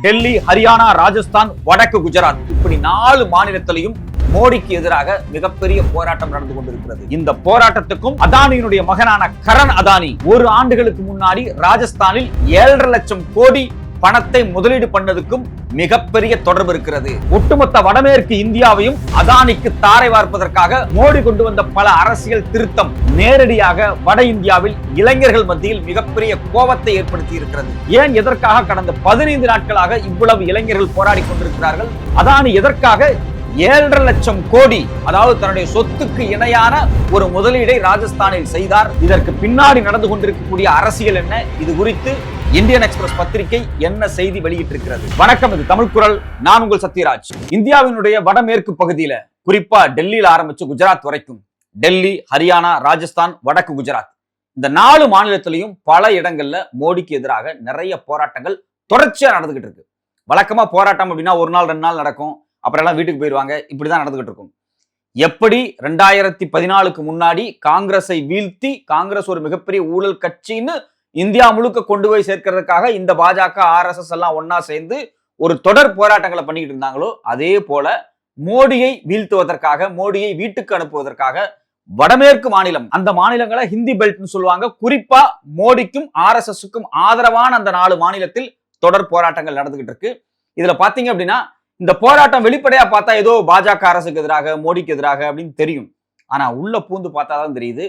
டெல்லி, ஹரியானா, ராஜஸ்தான், வடக்கு குஜராத் இப்படி 4 மாநிலத்திலையும் மோடிக்கு எதிராக மிகப்பெரிய போராட்டம் நடந்து கொண்டிருக்கிறது. இந்த போராட்டத்துக்கும் அதானியினுடைய மகனான கரண் அதானி ஒரு ஆண்டுகளுக்கு முன்னாடி ராஜஸ்தானில் 7.5 லட்சம் கோடி பணத்தை முதலீடு பண்ணதுக்கும் மிகப்பெரிய தொடர்பு இருக்கிறது. ஒட்டுமொத்த வடமேற்கு இந்தியாவையும் அதானிக்கு தாரை வார்ப்பதற்காக மோடி கொண்டு வந்த பல அரசியல் திருத்தம் நேரடியாக வட இந்தியாவில் இளைஞர்கள் மத்தியில் மிகப்பெரிய கோபத்தை ஏற்படுத்தி இருக்கிறது. ஏன் எதற்காக கடந்த 15 நாட்களாக இவ்வளவு இளைஞர்கள் போராடி கொண்டிருக்கிறார்கள்? அதானி எதற்காக 7.5 லட்சம் கோடி, அதாவது தன்னுடைய சொத்துக்கு இணையான ஒரு முதலீடை ராஜஸ்தானில் செய்தார்? இதற்கு பின்னாடி நடந்து கொண்டிருக்கக்கூடிய அரசியல் என்ன? இது குறித்து இந்தியன் எக்ஸ்பிரஸ் பத்திரிகை என்ன செய்தி வெளியிட்டிருக்கிறது? வணக்கம், இது தமிழ் குரல். நான் உங்கள் சத்யராஜ். இந்தியாவினுடைய வடமேற்கு பகுதியில, குறிப்பா டெல்லியில ஆரம்பிச்சு குஜராத் வரைக்கும், டெல்லி, ஹரியானா, ராஜஸ்தான், வடக்கு குஜராத் இந்த 4 மாநிலத்திலையும் பல இடங்கள்ல மோடிக்கு எதிராக நிறைய போராட்டங்கள் தொடர்ச்சியா நடந்துகிட்டு இருக்கு. வழக்கமா போராட்டம் அப்படின்னா 1 நாள் 2 நாள் நடக்கும், அப்புறம் எல்லாம் வீட்டுக்கு போயிருவாங்க. இப்படிதான் நடந்துகிட்டு இருக்கும். எப்படி 2014க்கு முன்னாடி காங்கிரஸை வீழ்த்தி காங்கிரஸ் ஒரு மிகப்பெரிய ஊழல் கட்சின்னு இந்தியா முழுக்க கொண்டு போய் சேர்க்கிறதுக்காக இந்த பாஜக, RSS எல்லாம் ஒன்னா சேர்ந்து ஒரு தொடர் போராட்டங்களை பண்ணிட்டு இருந்தாங்களோ, அதே போல மோடியை வீழ்த்துவதற்காக, மோடியை வீட்டுக்கு அனுப்புவதற்காக வடமேற்கு மாநிலம், அந்த மாநிலங்களை ஹிந்தி பெல்ட்னு சொல்லுவாங்க, குறிப்பா மோடிக்கும் RSSக்கும் ஆதரவான அந்த 4 மாநிலத்தில் தொடர் போராட்டங்கள் நடந்துகிட்டு இருக்கு. இதுல பாத்தீங்க அப்படின்னா, இந்த போராட்டம் வெளிப்படையா பார்த்தா ஏதோ பாஜக அரசுக்கு எதிராக, மோடிக்கு எதிராக அப்படின்னு தெரியும். ஆனா உள்ள பூந்து பார்த்தாதான் தெரியுது,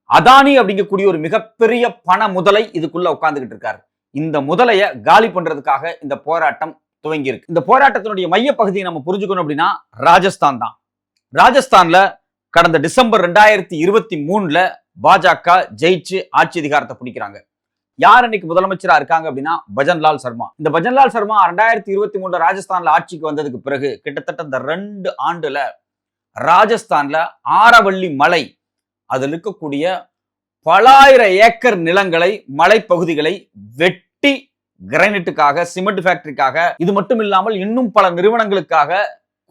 அதானி அப்படிங்கக்கூடிய ஒரு மிகப்பெரிய பண முதலை இதுக்குள்ள உட்கார்ந்துகிட்டு இருக்காரு. இந்த முதலைய காலி பண்றதுக்காக இந்த போராட்டம் துவங்கி இருக்கு. இந்த போராட்டத்தினுடைய மைய பகுதியை நம்ம புரிஞ்சுக்கணும் அப்படின்னா ராஜஸ்தான் தான். ராஜஸ்தான்ல கடந்த டிசம்பர் 2023ல பாஜக ஜெயிச்சு ஆட்சி அதிகாரத்தை பிடிக்கிறாங்க. யார் இன்னைக்கு முதலமைச்சரா இருக்காங்க அப்படின்னா பஜன்லால் சர்மா. இந்த பஜன்லால் சர்மா 2023 ராஜஸ்தான்ல ஆட்சிக்கு வந்ததுக்கு பிறகு கிட்டத்தட்ட இந்த 2 ஆண்டுல ராஜஸ்தான்ல ஆரவள்ளி மலை, அதில் இருக்கக்கூடிய பலாயிரம் ஏக்கர் நிலங்களை, மலைப்பகுதிகளை வெட்டி கிரானைட்டுக்காக, சிமெண்ட் ஃபேக்டரிக்காக, இது மட்டும் இல்லாமல் இன்னும் பல நிறுவனங்களுக்காக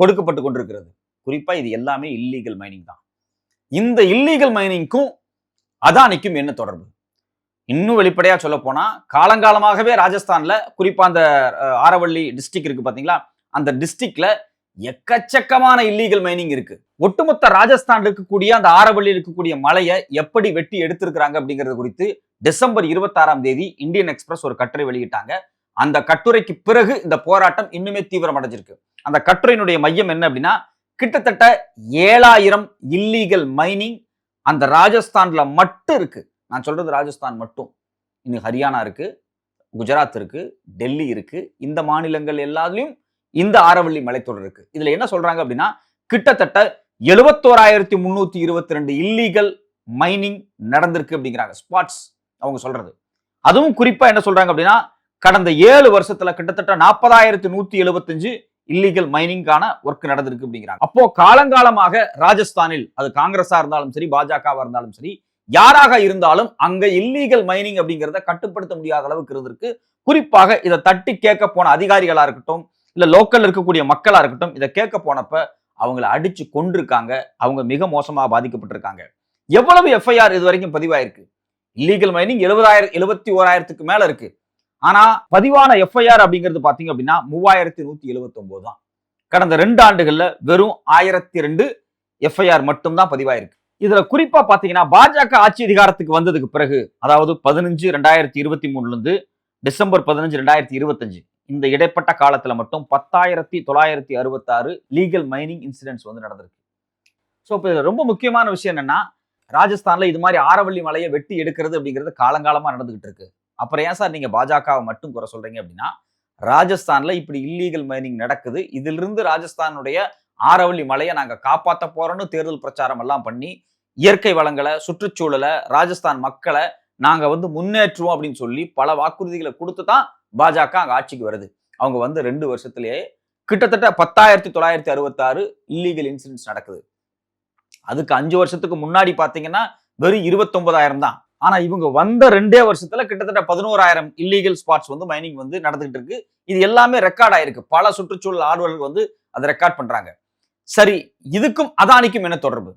கொடுக்கப்பட்டு கொண்டிருக்கிறது. குறிப்பா இது எல்லாமே இல்லீகல் மைனிங் தான். இந்த இல்லீகல் மைனிங்க்கும் அதானிக்கும் என்ன தொடர்பு? இன்னும் வெளிப்படையா சொல்ல போனா, காலங்காலமாகவே ராஜஸ்தான்ல, குறிப்பா அந்த ஆரவள்ளி டிஸ்ட்ரிக்ட் இருக்கு பாத்தீங்களா, அந்த டிஸ்ட்ரிக்ட்ல எக்கச்சக்கமான இல்லீகல் மைனிங் இருக்கு. ஒட்டுமொத்த ராஜஸ்தான் இருக்கக்கூடிய அந்த ஆரவள்ளி இருக்கக்கூடிய மலையை எப்படி வெட்டி எடுத்திருக்கிறாங்க அப்படிங்கிறது குறித்து டிசம்பர் 26ஆம் தேதி இந்தியன் எக்ஸ்பிரஸ் ஒரு கட்டுரை வெளியிட்டாங்க. அந்த கட்டுரைக்கு பிறகு இந்த போராட்டம் இன்னுமே தீவிரம் அடைஞ்சிருக்கு. அந்த கட்டுரையினுடைய மையம் என்ன அப்படின்னா, கிட்டத்தட்ட 7000 இல்லீகல் மைனிங் அந்த ராஜஸ்தான்ல மட்டும் இருக்கு. நான் சொல்றது ராஜஸ்தான் மட்டும். இன்னும் ஹரியானா இருக்கு, குஜராத் இருக்கு, டெல்லி இருக்கு. இந்த மாநிலங்கள் எல்லாத்துலயும் இந்த ஆரவள்ளி மலைத்தொடர் இருக்கு. இதுல என்ன சொல்றாங்க அப்படின்னா, கிட்டத்தட்ட 71,322 இல்லீகல் மைனிங் நடந்திருக்கு அப்படிங்கிறாங்க. ஸ்பாட்ஸ் அவங்க சொல்றது. அதுவும் குறிப்பா என்ன சொல்றாங்க அப்படின்னா, கடந்த 7 வருஷத்துல கிட்டத்தட்ட 40,175 இல்லீகல் மைனிங்கான ஒர்க் நடந்திருக்கு அப்படிங்கிறாங்க. அப்போ காலங்காலமாக ராஜஸ்தானில், அது காங்கிரஸா இருந்தாலும் சரி, பாஜகவா இருந்தாலும் சரி, யாராக இருந்தாலும் அங்க இல்லீகல் மைனிங் அப்படிங்கிறத கட்டுப்படுத்த முடியாத அளவுக்கு இருந்திருக்கு. குறிப்பாக இதை தட்டி கேட்க போன அதிகாரிகளா இருக்கட்டும், இல்ல லோக்கல் இருக்கக்கூடிய மக்களா இருக்கட்டும், இதை கேட்க போனப்ப அவங்களை அடிச்சு கொண்டிருக்காங்க. அவங்க மிக மோசமா பாதிக்கப்பட்டிருக்காங்க. எவ்வளவு எஃப்ஐஆர் இது வரைக்கும் பதிவாயிருக்கு? இல்லீகல் மைனிங் 71,000க்கு மேல இருக்கு. ஆனா பதிவான எஃப்ஐஆர் அப்படிங்கிறது பாத்தீங்க அப்படின்னா 3,179 தான். கடந்த 2 ஆண்டுகள்ல வெறும் 1,002 எஃப்ஐஆர் மட்டும் தான் பதிவாயிருக்கு. இதுல குறிப்பா பாத்தீங்கன்னா, பாஜக ஆட்சி அதிகாரத்துக்கு வந்ததுக்கு பிறகு, அதாவது 15/2023 இருந்து டிசம்பர் 15/2025 இந்த இடைப்பட்ட காலத்துல மட்டும் 10,966 லீகல் மைனிங் இன்சிடென்ட்ஸ் வந்து நடந்திருக்கு. ஸோ இப்போ இதுல ரொம்ப முக்கியமான விஷயம் என்னன்னா, ராஜஸ்தான்ல இது மாதிரி ஆரவள்ளி மலையை வெட்டி எடுக்கிறது அப்படிங்கிறது காலங்காலமா நடந்துகிட்டு இருக்கு. அப்புறம் ஏன் சார் நீங்க பாஜகவை மட்டும் குறை சொல்றீங்க அப்படின்னா, ராஜஸ்தான்ல இப்படி இல்லீகல் மைனிங் நடக்குது, இதிலிருந்து ராஜஸ்தானுடைய ஆரவள்ளி மலையை நாங்க காப்பாற்ற போறோம்னு தேர்தல் பிரச்சாரம் எல்லாம் பண்ணி, இயற்கை வளங்களை, சுற்றுச்சூழலை, ராஜஸ்தான் மக்களை நாங்க வந்து முன்னேற்றுவோம் அப்படின்னு சொல்லி பல வாக்குறுதிகளை கொடுத்து தான் பாஜக அங்க ஆட்சிக்கு வருது. அவங்க வந்து 2 வருஷத்திலேயே கிட்டத்தட்ட 10,966 இல்லீகல் இன்சிடென்ட்ஸ் நடக்குது. அதுக்கு 5 வருஷத்துக்கு முன்னாடி பாத்தீங்கன்னா வெறும் 29,000 தான். ஆனா இவங்க வந்த 2 வருஷத்துல கிட்டத்தட்ட 11,000 இல்லீகல் ஸ்பாட்ஸ் வந்து மைனிங் வந்து நடந்துகிட்டு இருக்கு. இது எல்லாமே ரெக்கார்ட் ஆயிருக்கு. பல சுற்றுச்சூழல் ஆர்வலர்கள் வந்து அதை ரெக்கார்ட் பண்றாங்க. சரி, இதுக்கும் அதானிக்கும் என்ன தொடர்பு?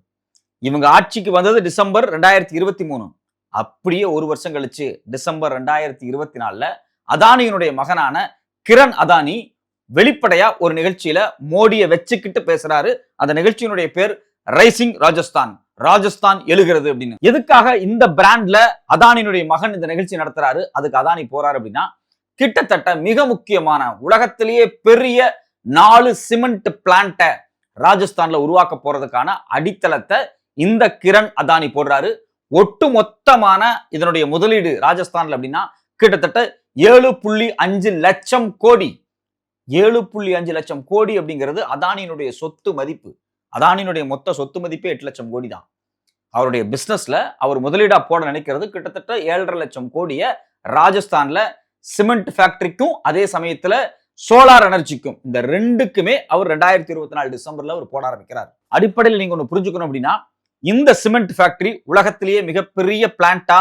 இவங்க ஆட்சிக்கு வந்தது டிசம்பர் 2023. அப்படியே 1 வருஷம் கழிச்சு டிசம்பர் 2024ல அதானியினுடைய மகனான கிரண் அதானி வெளிப்படையா ஒரு நிகழ்ச்சியில மோடியை வச்சுக்கிட்டு பேசுறாரு. அந்த நிகழ்ச்சியினுடைய பேர் ரைசிங் ராஜஸ்தான், ராஜஸ்தான் எழுகிறது அப்படின்னு. எதுக்காக இந்த பிராண்ட்ல அதானியினுடைய மகன் இந்த நிகழ்ச்சி நடத்துறாரு, அதுக்கு அதானி போறாரு அப்படின்னா, கிட்டத்தட்ட மிக முக்கியமான உலகத்திலேயே பெரிய 4 சிமெண்ட் பிளான்ட்டை ராஜஸ்தான்ல உருவாக்க போறதுக்கான அடித்தளத்தை இந்த கிரண் அதானி போடுறாரு. ஒட்டு மொத்தமான இதனுடைய முதலீடு ராஜஸ்தான்ல அப்படின்னா கிட்டத்தட்ட 7.5 லட்சம் கோடி. 7.5 லட்சம் கோடி அப்படிங்கிறது அதானியினுடைய சொத்து மதிப்பு. அதானியினுடைய மொத்த சொத்து மதிப்பே 8 லட்சம் கோடி தான். அவருடைய பிசினஸ்ல அவர் முதலீடா போட நினைக்கிறது கிட்டத்தட்ட 7.5 லட்சம் கோடியை ராஜஸ்தான்ல சிமெண்ட் ஃபேக்டரிக்கும் அதே சமயத்துல சோலார் எனர்ஜிக்கும், இந்த ரெண்டுக்குமே அவர் 2024 டிசம்பர்ல அவர் போட ஆரம்பிக்கிறார். அடிப்படையில் நீங்க ஒண்ணு புரிஞ்சுக்கணும் அப்படின்னா, இந்த சிமெண்ட் ஃபேக்டரி உலகத்திலேயே மிகப்பெரிய பிளான்ட்டா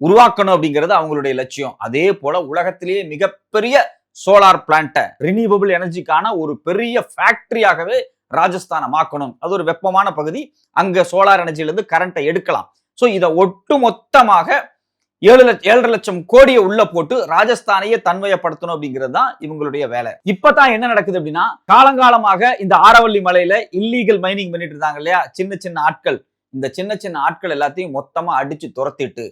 உருவாக்கணும் அப்படிங்கிறது அவங்களுடைய லட்சியம். அதே போல உலகத்திலேயே மிகப்பெரிய சோலார் பிளான்ட்டை ரினியூவபிள் எனர்ஜிக்கான ஒரு பெரிய ஃபேக்டரியாகவே ராஜஸ்தானை மாக்கணும். அது ஒரு வெப்பமான பகுதி, அங்க சோலார் எனர்ஜில இருந்து கரண்ட்டை எடுக்கலாம். சோ இதை ஒட்டு மொத்தமாக 7.5 லட்சம் கோடியை உள்ள போட்டு ராஜஸ்தானையே தன்வயப்படுத்தணும் அப்படிங்கிறது தான் இவங்களுடைய வேலை. இப்பதான் என்ன நடக்குது அப்படின்னா, காலங்காலமாக இந்த ஆரவல்லி மலையில இல்லீகல் மைனிங் பண்ணிட்டு இருந்தாங்க இல்லையா, சின்ன சின்ன ஆட்கள். இந்த சின்ன சின்ன ஆட்கள் எல்லாத்தையும் மொத்தமா அடிச்சு துரத்திட்டு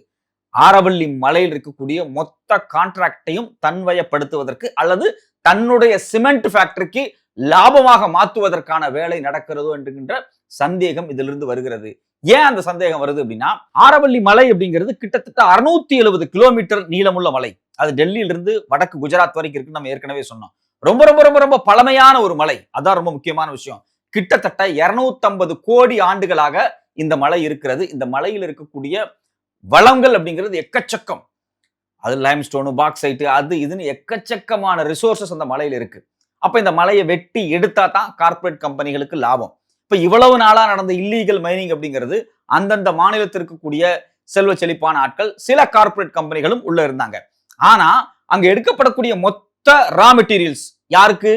ஆரவல்லி மலையில் இருக்கக்கூடிய மொத்த கான்ட்ராக்டையும் தன்வயப்படுத்துவதற்கு அல்லது தன்னுடைய சிமெண்ட் ஃபேக்டரிக்கு லாபமாக மாற்றுவதற்கான வேலை நடக்கிறதோ என்கின்ற சந்தேகம் இதிலிருந்து வருகிறது. ஏன் அந்த சந்தேகம் வருது அப்படின்னா, ஆரவல்லி மலை அப்படிங்கிறது கிட்டத்தட்ட 670 கிலோமீட்டர் நீளமுள்ள மலை. அது டெல்லியிலிருந்து வடக்கு குஜராத் வரைக்கும் இருக்கு. நம்ம ஏற்கனவே சொன்னோம். ரொம்ப ரொம்ப ரொம்ப ரொம்ப பழமையான ஒரு மலை. அதான் ரொம்ப முக்கியமான விஷயம். கிட்டத்தட்ட 250 கோடி ஆண்டுகளாக இந்த மலை இருக்கிறது. இந்த மலையில் இருக்கக்கூடிய வளங்கள் அப்படிங்கிறது எக்கச்சக்கம். அது லைம்ஸ்டோனு, பாக்சைட்டு, அது இதுன்னு எக்கச்சக்கமான ரிசோர்சஸ் அந்த மலையில இருக்கு. அப்ப இந்த மலையை வெட்டி எடுத்தா தான் கார்பரேட் கம்பெனிகளுக்கு லாபம். இப்ப இவ்வளவு நாளா நடந்த இல்லீகல் மைனிங் அப்படிங்கிறது அந்தந்த மாநிலத்தில் இருக்கக்கூடிய செல்வ செழிப்பான ஆட்கள், சில கார்பரேட் கம்பெனிகளும் உள்ள இருந்தாங்க. ஆனா அங்க எடுக்கப்படக்கூடிய மொத்த ரா மெட்டீரியல்ஸ் யாருக்கு?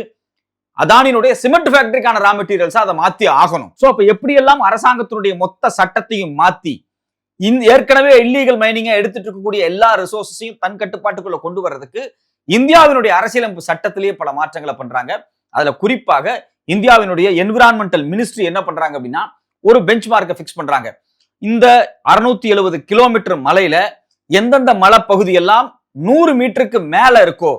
அதானியினுடைய சிமெண்ட் ஃபேக்டரிக்கான ரா மெட்டீரியல்ஸ் அதை மாத்தி ஆகணும். சோ அப்ப எப்படியெல்லாம் அரசாங்கத்தினுடைய மொத்த சட்டத்தையும் மாத்தி ஏற்கனவே இல்லீகல் மைனிங்கை எடுத்துட்டு இருக்கக்கூடிய எல்லா ரிசோர்ஸையும் தன் கட்டுப்பாட்டுக்குள்ள கொண்டு வர்றதுக்கு இந்தியாவினுடைய அரசியலமைப்பு சட்டத்திலேயே பல மாற்றங்களை பண்றாங்க. அதுல குறிப்பாக இந்தியாவினுடைய என்விரான்மெண்டல் மினிஸ்ட்ரி என்ன பண்றாங்க அப்படின்னா, ஒரு பெஞ்ச் மார்க்கை பிக்ஸ் பண்றாங்க. இந்த 670 கிலோமீட்டர் மலையில எந்தெந்த மலை பகுதி எல்லாம் 100 மீட்டருக்கு மேல இருக்கோ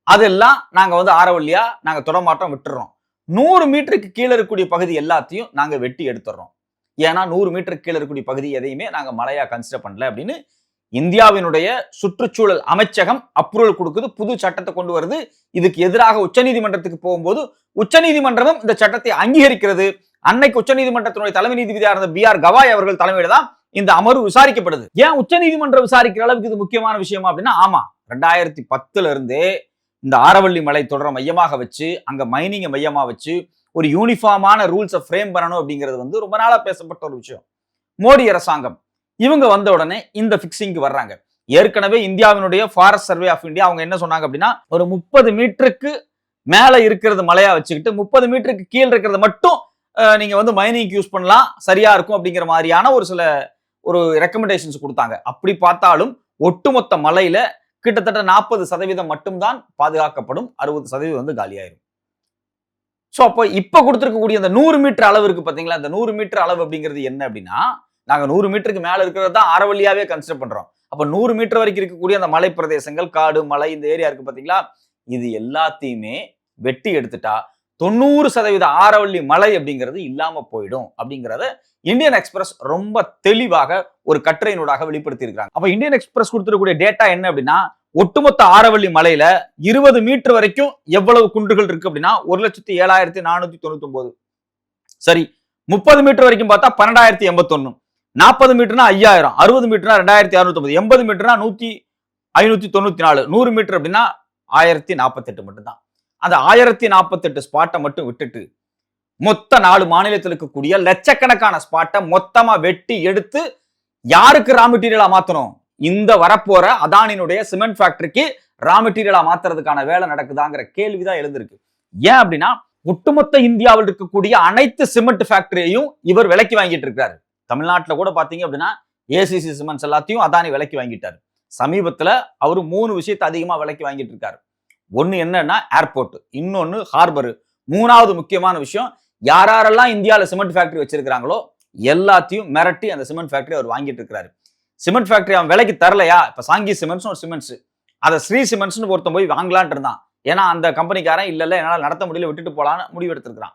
அதெல்லாம் நாங்க ஆரவல்லியா நாங்க தொடமாட்டம் விட்டுறோம். 100 மீட்டருக்கு கீழே இருக்கக்கூடிய பகுதி எல்லாத்தையும் நாங்க வெட்டி எடுத்துறோம். ஏன்னா 100 மீட்டருக்கு கீழே இருக்கக்கூடிய பகுதி எதையுமே நாங்க மலையா கன்சிடர் பண்ணல அப்படின்னு இந்தியாவினுடைய சுற்றுச்சூழல் அமைச்சகம் அப்ரூவல் கொடுக்குது, புது சட்டத்தை கொண்டு வருது. இதுக்கு எதிராக உச்சநீதிமன்றத்துக்கு போகும்போது உச்சநீதிமன்றமும் இந்த சட்டத்தை அங்கீகரிக்கிறது. அன்னைக்கு உச்சநீதிமன்றத்தினுடைய தலைமை நீதிபதியாக இருந்த BR கவாய் அவர்கள் தலைமையில தான் இந்த அமர்வு விசாரிக்கப்படுது. ஏன் உச்சநீதிமன்றம் விசாரிக்கிற அளவுக்கு இது முக்கியமான விஷயமா அப்படின்னா, ஆமா 2010 இருந்தே இந்த ஆரவல்லி மலை தொடர மையமாக வச்சு அங்க மைனிங்கை மையமா வச்சு ஒரு யூனிஃபார்மான ரூல்ஸை ஃப்ரேம் பண்ணணும் அப்படிங்கிறது ரொம்ப நாளா பேசப்பட்ட ஒரு விஷயம். மோடி அரசாங்கம் இவங்க வந்த உடனே இந்த பிக்சிங்க்கு வர்றாங்க. ஏற்கனவே இந்தியாவினுடைய ஃபாரஸ்ட் சர்வே ஆஃப் இந்தியா அவங்க என்ன சொன்னாங்க அப்படின்னா, ஒரு 30 மீட்டருக்கு மேல இருக்கிறது மலையா வச்சுக்கிட்டு 30 மீட்டருக்கு கீழே இருக்கிறது மட்டும் நீங்க மைனிங் யூஸ் பண்ணலாம், சரியா இருக்கும் அப்படிங்கிற மாதிரியான ஒரு ரெக்கமெண்டேஷன்ஸ் கொடுத்தாங்க. அப்படி பார்த்தாலும் ஒட்டுமொத்த மலையில கிட்டத்தட்ட 40% மட்டும்தான் பாதுகாக்கப்படும், 60% காலியாயிரும். சோ அப்போ இப்ப கொடுத்திருக்கக்கூடிய அந்த 100 மீட்டர் அளவு இருக்கு பாத்தீங்களா, இந்த 100 மீட்டர் அளவு அப்படிங்கிறது என்ன அப்படின்னா, நாங்க 100 மீட்டருக்கு மேல இருக்கிறது தான் ஆரவல்லியாவே கன்சிடர் பண்றோம். அப்ப 100 மீட்டர் வரைக்கும் இருக்கக்கூடிய அந்த மலை பிரதேசங்கள், காடு, மலை, இந்த ஏரியா இருக்கு பாத்தீங்களா, இது எல்லாத்தையுமே வெட்டி எடுத்துட்டா 90% ஆரவல்லி மலை அப்படிங்கிறது இல்லாம போயிடும் அப்படிங்கறத இந்தியன் எக்ஸ்பிரஸ் ரொம்ப தெளிவாக ஒரு கட்டுரையினூடாக வெளிப்படுத்தி இருக்காங்க. அப்ப இந்தியன் எக்ஸ்பிரஸ் கொடுத்திருக்கக்கூடிய டேட்டா என்ன அப்படின்னா, ஒட்டுமொத்த ஆரவல்லி மலையில 20 மீட்டர் வரைக்கும் எவ்வளவு குன்றுகள் இருக்கு அப்படின்னா 1,07,499. சரி, 30 மீட்டர் வரைக்கும் பார்த்தா 12,081, 40 மீட்டர்னா 5,000, 60 மீட்டர்னா 2,650, 80 மீட்டர்னா 1,594, 100 மீட்டர் அப்படின்னா 1,048 மட்டும் தான். அந்த 1,048 ஸ்பாட்டை மட்டும் விட்டுட்டு மொத்த 4 மாநிலத்தில் இருக்கக்கூடிய லட்சக்கணக்கான ஸ்பாட்டை மொத்தமா வெட்டி எடுத்து யாருக்கு ரா மெட்டீரியலா மாத்தணும்? இந்த வரப்போற அதானியினுடைய சிமெண்ட் ஃபேக்டரிக்கு ரா மெட்டீரியலா மாத்துறதுக்கான வேலை நடக்குதாங்கிற கேள்விதான் எழுந்திருக்கு. ஏன் அப்படின்னா, ஒட்டுமொத்த இந்தியாவில் இருக்கக்கூடிய அனைத்து சிமெண்ட் ஃபேக்டரியையும் இவர் விலைக்கு வாங்கிட்டு இருக்காரு. தமிழ்நாட்டில் கூட பாத்தீங்க அப்படின்னா ACC சிமெண்ட்ஸ் எல்லாத்தையும் அதானி விலைக்கு வாங்கிட்டாரு. சமீபத்துல அவரு 3 விஷயத்தை அதிகமா விலைக்கு வாங்கிட்டு இருக்காரு. ஒன்னு என்னன்னா ஏர்போர்ட், இன்னொன்னு ஹார்பர். மூணாவது முக்கியமான விஷயம், யாரெல்லாம் இந்தியாவில் சிமெண்ட் ஃபேக்டரி வச்சிருக்காங்களோ எல்லாத்தையும் மிரட்டி அந்த சிமெண்ட் ஃபேக்டரி அவர் வாங்கிட்டு இருக்கிறாரு. சிமெண்ட் ஃபேக்டரி அவன் விலைக்கு தரலையா, இப்ப சாங்கி சிமெண்ட்ஸ் ஒரு சிமெண்ட்ஸ், அதை ஸ்ரீ சிமெண்ட்ஸ்னு ஒருத்தன் போய் வாங்கலான்ட்டு இருந்தான். ஏன்னா அந்த கம்பெனிக்காரன் இல்ல என்னால் நடத்த முடியல, விட்டுட்டு போலான்னு முடிவு எடுத்திருக்கிறான்.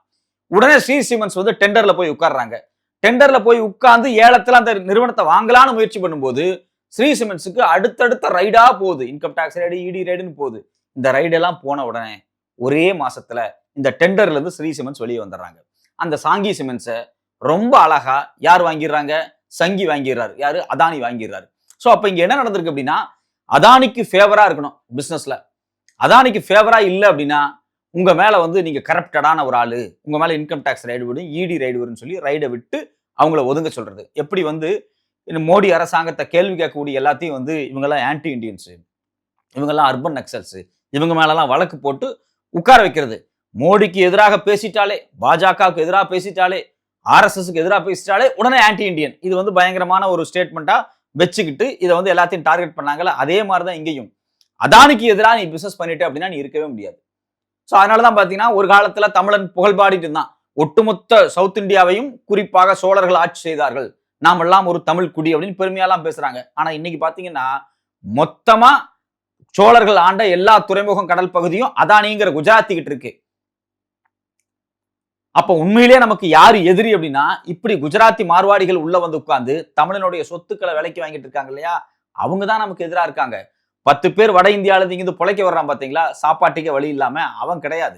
உடனே ஸ்ரீ சிமெண்ட்ஸ் வந்து டெண்டர்ல போய் உட்கார்றாங்க. டெண்டர்ல போய் உட்கார்ந்து ஏலத்துல அந்த நிறுவனத்தை வாங்கலான்னு முயற்சி பண்ணும்போது ஸ்ரீ சிமெண்ட்ஸுக்கு அடுத்தடுத்த ரைடா போகுது. இன்கம் டாக்ஸ் ரைடு, இடி ரைடுன்னு போகுது. இந்த ரைடெல்லாம் போன உடனே ஒரே மாசத்துல இந்த டெண்டர்ல இருந்து ஸ்ரீ சிமெண்ட்ஸ் வெளியே வந்துடுறாங்க. அந்த சாங்கி சிமெண்ட்ஸை ரொம்ப அழகா யார் வாங்கிடுறாங்க, சங்கி வாங்கிடுறாரு. யாரு, அதானி வாங்கிடுறாரு. ஸோ அப்ப இங்க என்ன நடந்திருக்கு அப்படின்னா, அதானிக்கு ஃபேவரா இருக்கணும் பிசினஸ்ல. அதானிக்கு ஃபேவரா இல்லை அப்படின்னா உங்க மேல வந்து நீங்க கரப்டடான ஒரு ஆளு, உங்க மேல இன்கம் டாக்ஸ் ரைடு விடும், இடி ரைடு வரும்னு சொல்லி ரைடை விட்டு அவங்கள ஒதுங்க சொல்றது. எப்படி வந்து மோடி அரசாங்கத்தை கேள்வி கேட்கக்கூடிய எல்லாத்தையும் வந்து இவங்கெல்லாம் ஆன்டி இண்டியன்ஸ், இவங்கெல்லாம் அர்பன் நக்சல்ஸ், இவங்க மேலெல்லாம் வழக்கு போட்டு உட்கார வைக்கிறது. மோடிக்கு எதிராக பேசிட்டாலே, பாஜகவுக்கு எதிராக பேசிட்டாலே, ஆர்எஸ்எஸ்க்கு எதிராக பேசிட்டாலே உடனே ஆன்டி இண்டியன். இது வந்து பயங்கரமான ஒரு ஸ்டேட்மெண்டா வச்சுக்கிட்டு இதை வந்து எல்லாத்தையும் டார்கெட் பண்ணாங்கல்ல. அதே மாதிரி தான் இங்கேயும் அதானிக்கு எதிராக நீ பிசினஸ் பண்ணிட்டு அப்படின்னா நீ இருக்கவே முடியாது. ஸோ அதனாலதான் பாத்தீங்கன்னா ஒரு காலத்துல தமிழன் புகழ்பாடிட்டு இருந்தான். ஒட்டுமொத்த சவுத் இந்தியாவையும் குறிப்பாக சோழர்கள் ஆட்சி செய்தார்கள், நாம் எல்லாம் ஒரு தமிழ் குடி அப்படின்னு பெருமையெல்லாம் பேசுறாங்க. ஆனா இன்னைக்கு பாத்தீங்கன்னா மொத்தமா சோழர்கள் ஆண்ட எல்லா துறைமுகம் கடல் பகுதியும் அதானிங்கிற குஜராத்திக்கிட்டு இருக்கு. அப்ப உண்மையிலேயே நமக்கு யாரு எதிரி அப்படின்னா, இப்படி குஜராத்தி மார்வாடிகள் உள்ள வந்து உட்கார்ந்து தமிழனுடைய சொத்துக்களை விலைக்கு வாங்கிட்டு இருக்காங்க இல்லையா, அவங்க தான் நமக்கு எதிராக இருக்காங்க. 10 பேர் வட இந்தியாவில இருந்து பொழைக்க வர்றான் பாத்தீங்களா, சாப்பாட்டுக்கே வழி இல்லாம, அவன் கிடையாது.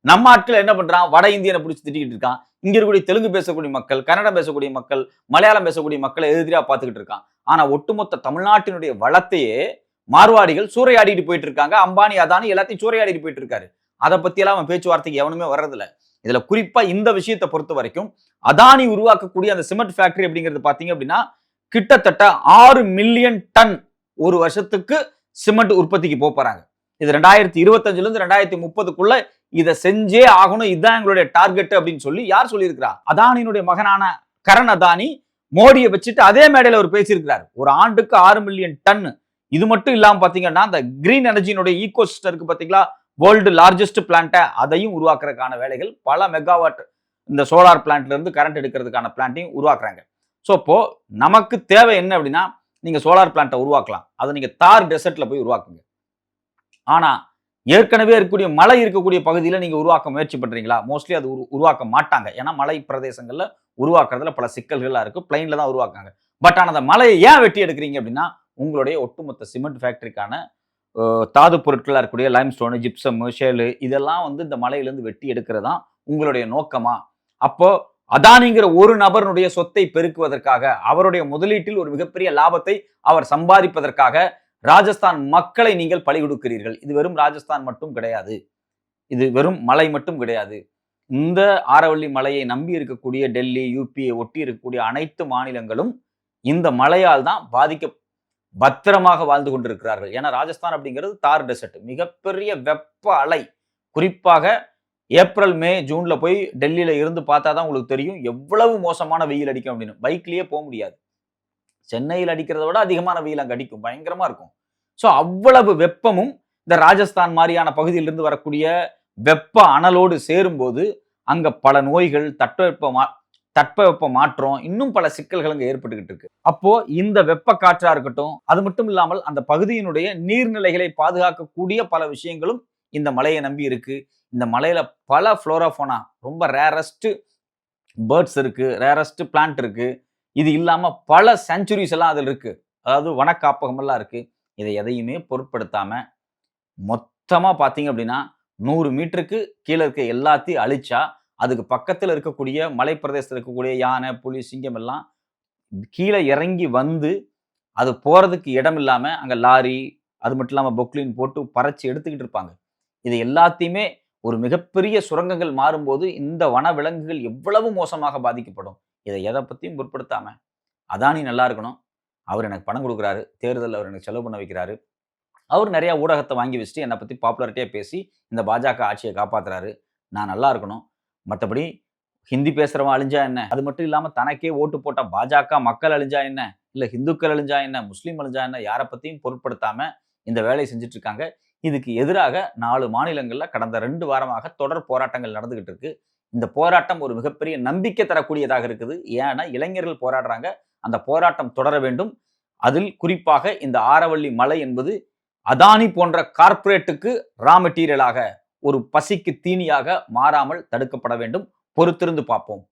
நம்ம ஆட்கள் என்ன பண்றான், வட இந்தியனை பிடிச்சி திட்டிக்கிட்டு இருக்கான். இங்க இருக்கக்கூடிய தெலுங்கு பேசக்கூடிய மக்கள், கன்னடம் பேசக்கூடிய மக்கள், மலையாளம் பேசக்கூடிய மக்களை எதிரியா பார்த்துக்கிட்டு இருக்கான். ஆனா ஒட்டுமொத்த தமிழ்நாட்டினுடைய வளத்தையே மார்வாடிகள் சூறையாடிட்டு போயிட்டு இருக்காங்க. அம்பானி அதானி எல்லாத்தையும் சூறையாடிட்டு போயிட்டு இருக்காரு. அதை பத்தி எல்லாம் அவன் பேச்சுவார்த்தைக்கு எவனுமே வர்றதில்ல. இதுல குறிப்பா இந்த விஷயத்தை பொறுத்த வரைக்கும் அதானி உருவாக்கக்கூடிய அந்த சிமெண்ட் ஃபேக்டரி அப்படிங்கிறது பாத்தீங்க அப்படின்னா கிட்டத்தட்ட 6 மில்லியன் டன் ஒரு வருஷத்துக்கு சிமெண்ட் உற்பத்திக்கு போறாங்க. இது 2025ல இருந்து 2030க்குள்ள இதை செஞ்சே ஆகணும், இதுதான் எங்களுடைய டார்கெட் அப்படின்னு சொல்லி யார் சொல்லியிருக்கிறா? அதானியினுடைய மகனான கரண் அதானி மோடியை வச்சுட்டு அதே மேடையில் அவர் பேசியிருக்கிறார். ஒரு ஆண்டுக்கு 6 மில்லியன் டன். இது மட்டும் இல்லாம பாத்தீங்கன்னா இந்த கிரீன் எனர்ஜியினுடைய ஈகோசிஸ்டம் இருக்கு பாத்தீங்களா, வேர்ல்டு லார்ஜஸ்ட் பிளான்ட்டை அதையும் உருவாக்குறதுக்கான வேலைகள், பல மெகாவாட் இந்த சோலார் பிளான்ட்ல இருந்து கரண்ட் எடுக்கிறதுக்கான பிளான்ட்டையும் உருவாக்குறாங்க. ஸோ இப்போ நமக்கு தேவை என்ன அப்படின்னா, நீங்க சோலார் பிளான்ட்டை உருவாக்கலாம், அதை நீங்க தார் டெசர்ட்ல போய் உருவாக்குங்க. ஆனா ஏற்கனவே இருக்கக்கூடிய மலை இருக்கக்கூடிய பகுதியில் நீங்க உருவாக்க முயற்சி பண்றீங்களா? மோஸ்ட்லி அது உருவாக்க மாட்டாங்க. ஏன்னா மலை பிரதேசங்கள்ல உருவாக்குறதுல பல சிக்கல்கள்லாம் இருக்கு. பிளைன்ல தான் உருவாக்காங்க. பட் ஆனால் அந்த மலையை ஏன் வெட்டி எடுக்கிறீங்க அப்படின்னா, உங்களுடைய ஒட்டுமொத்த சிமெண்ட் ஃபேக்டரிக்கான தாது பொருட்களாக இருக்கக்கூடிய லைம்ஸ்டோனு, ஜிப்சம், ஷேலு இதெல்லாம் வந்து இந்த மலையிலிருந்து வெட்டி எடுக்கிறதான் உங்களுடைய நோக்கமா? அப்போ அதானிங்கிற ஒரு நபருடைய சொத்தை பெருக்குவதற்காக, அவருடைய முதலீட்டில் ஒரு மிகப்பெரிய லாபத்தை அவர் சம்பாதிப்பதற்காக ராஜஸ்தான் மக்களை நீங்கள் பலி கொடுக்கிறீர்கள். இது வெறும் ராஜஸ்தான் மட்டும் கிடையாது, இது வெறும் மலை மட்டும் கிடையாது. இந்த ஆரவள்ளி மலையை நம்பி இருக்கக்கூடிய டெல்லி, யூபியை ஒட்டி இருக்கக்கூடிய அனைத்து மாநிலங்களும் இந்த மலையால் தான் பத்திரமாக வாழ்ந்து கொண்டிருக்கிறார்கள். ஏன்னா ராஜஸ்தான் அப்படிங்கிறது தார் டெசர்ட், மிகப்பெரிய வெப்ப அலை. குறிப்பாக ஏப்ரல், மே, ஜூன்ல போய் டெல்லியில இருந்து பார்த்தா தான் உங்களுக்கு தெரியும் எவ்வளவு மோசமான வெயில் அடிக்கும் அப்படின்னு. பைக்லயே போக முடியாது. சென்னையில் அடிக்கிறத விட அதிகமான வெயில் அங்க அடிக்கும், பயங்கரமா இருக்கும். ஸோ அவ்வளவு வெப்பமும் இந்த ராஜஸ்தான் மாதிரியான பகுதியிலிருந்து வரக்கூடிய வெப்ப அனலோடு சேரும்போது அங்க பல நோய்கள், தட்பவெப்ப மாற்றம், இன்னும் பல சிக்கல்கள் அங்க ஏற்பட்டுக்கிட்டு இருக்கு. அப்போ இந்த வெப்ப காற்றா இருக்கட்டும், அது மட்டும் இல்லாமல் அந்த பகுதியினுடைய நீர்நிலைகளை பாதுகாக்கக்கூடிய பல விஷயங்களும் இந்த மலையை நம்பி இருக்கு. இந்த மலையில பல ஃப்ளோராஃபோனா, ரொம்ப ரேரஸ்ட் பேர்ட்ஸ் இருக்கு, ரேரஸ்ட் பிளான்ட் இருக்கு. இது இல்லாம பல செஞ்சுரிஸ் எல்லாம் அதில் இருக்கு, அதாவது வனக்காப்பகம் எல்லாம் இருக்கு. இதை எதையுமே பொருட்படுத்தாம மொத்தமா பாத்தீங்க அப்படின்னா 100 மீட்டருக்கு கீழே இருக்க எல்லாத்தையும் அழிச்சா, அதுக்கு பக்கத்தில் இருக்கக்கூடிய மலை பிரதேசத்தில் இருக்கக்கூடிய யானை, புலி, சிங்கம் எல்லாம் கீழே இறங்கி வந்து அது போறதுக்கு இடம் இல்லாம அங்க லாரி, அது மட்டும் இல்லாம பொக்லின் போட்டு பறச்சு எடுத்துக்கிட்டு இருப்பாங்க. இது எல்லாத்தையுமே ஒரு மிகப்பெரிய சுரங்கங்கள் மாறும்போது இந்த வன விலங்குகள் எவ்வளவு மோசமாக பாதிக்கப்படும். இதை எதை பத்தியும் பொருட்படுத்தாம அதானி நல்லா இருக்கணும், அவர் எனக்கு பணம் கொடுக்குறாரு, தேர்தல் அவர் எனக்கு செலவு பண்ண வைக்கிறாரு, அவர் நிறைய ஊடகத்தை வாங்கி வச்சுட்டு என்னை பத்தி பாப்புலாரிட்டியா பேசி இந்த பாஜக ஆட்சியை காப்பாத்துறாரு, நான் நல்லா இருக்கணும். மற்றபடி ஹிந்தி பேசுறவன் அழிஞ்சா என்ன, அது மட்டும் இல்லாம தனக்கே ஓட்டு போட்ட பாஜக மக்கள் அழிஞ்சா என்ன, இல்ல ஹிந்துக்கள் அழிஞ்சா என்ன, முஸ்லீம் அழிஞ்சா என்ன, யாரை பத்தியும் பொருட்படுத்தாம இந்த வேலையை செஞ்சுட்டு இருக்காங்க. இதுக்கு எதிராக 4 மாநிலங்கள்ல கடந்த 2 வாரமாக தொடர் போராட்டங்கள் நடந்துகிட்டு இருக்கு. இந்த போராட்டம் ஒரு மிகப்பெரிய நம்பிக்கை தரக்கூடியதாக இருக்குது. ஏன்னா இளைஞர்கள் போராடுறாங்க. அந்த போராட்டம் தொடர வேண்டும். அதில் குறிப்பாக இந்த ஆரவள்ளி மலை என்பது அதானி போன்ற கார்ப்பரேட்டுக்கு ரா மெட்டீரியலாக, ஒரு பசிக்கு தீனியாக மாறாமல் தடுக்கப்பட வேண்டும். பொறுத்திருந்து பார்ப்போம்.